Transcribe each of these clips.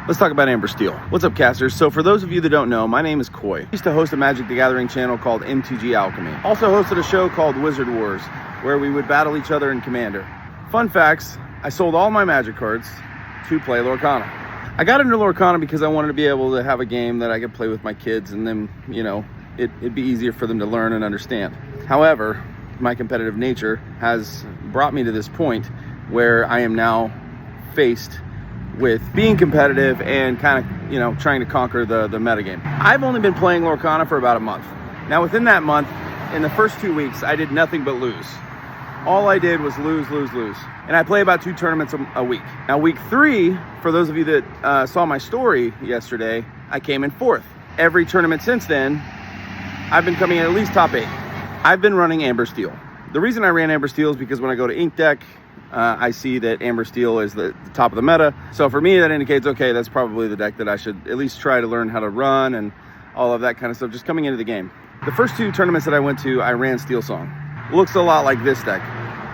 Let's talk about Amber Steel. What's up, casters? So for those of you that don't know, my name is Koi. I used to host a Magic the Gathering channel called MTG Alchemy. Also hosted a show called Wizard Wars, where we would battle each other in Commander. Fun facts, I sold all my Magic cards to play Lorcana. I got into Lorcana because I wanted to be able to have a game that I could play with my kids, and then, you know, it'd be easier for them to learn and understand. However, my competitive nature has brought me to this point where I am now faced with being competitive and kind of, you know, trying to conquer the metagame. I've only been playing Lorcana for about a month. Now within that month, in the first 2 weeks, I did nothing but lose. All I did was lose. And I play about 2 tournaments a week. Now week 3, for those of you that saw my story yesterday, I came in 4th. Every tournament since then, I've been coming in at least top 8. I've been running Amber Steel. The reason I ran Amber Steel is because when I go to Ink Deck, I see that Amber Steel is the top of the meta. So for me, that indicates, okay, that's probably the deck that I should at least try to learn how to run and all of that kind of stuff, just coming into the game. The first 2 tournaments that I went to, I ran Steel Song. Looks a lot like this deck.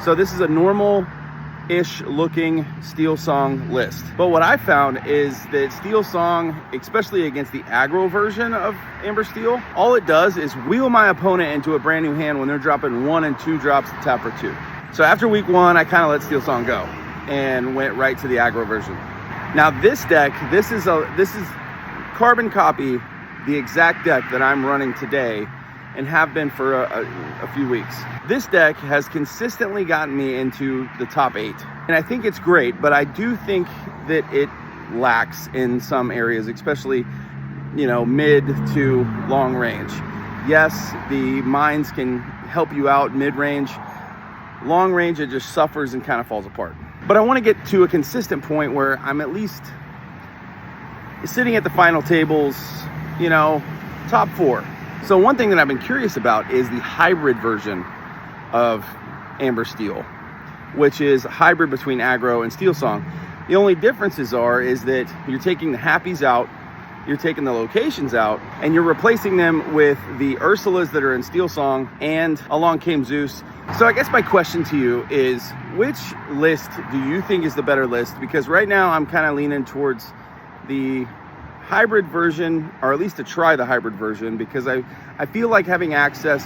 So this is a normal-ish looking Steel Song list. But what I found is that Steel Song, especially against the aggro version of Amber Steel, all it does is wheel my opponent into a brand new hand when they're dropping 1 and 2 drops to tap for 2. So after week 1, I kind of let Steel Song go and went right to the aggro version. Now this deck, this is carbon copy, the exact deck that I'm running today and have been for a few weeks. This deck has consistently gotten me into the top 8. And I think it's great, but I do think that it lacks in some areas, especially, you know, mid to long range. Yes, the mines can help you out mid-range. Long range, it just suffers and kind of falls apart. But I want to get to a consistent point where I'm at least sitting at the final tables, you know, top 4. So one thing that I've been curious about is the hybrid version of Amber Steel, which is a hybrid between aggro and Steel Song. The only differences is that you're taking the happies out, you're taking the locations out, and you're replacing them with the Ursulas that are in Steel Song, and along came Zeus. So I guess my question to you is, which list do you think is the better list? Because right now I'm kind of leaning towards the hybrid version, or at least to try the hybrid version, because I feel like having access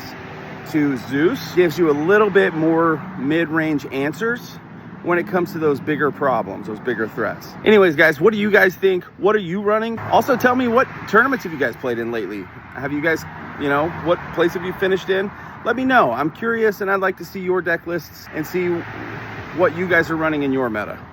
to Zeus gives you a little bit more mid-range answers when it comes to those bigger problems, those bigger threats. Anyways, guys, what do you guys think? What are you running? Also, tell me, what tournaments have you guys played in lately? Have you guys, you know, what place have you finished in? Let me know. I'm curious, and I'd like to see your deck lists and see what you guys are running in your meta.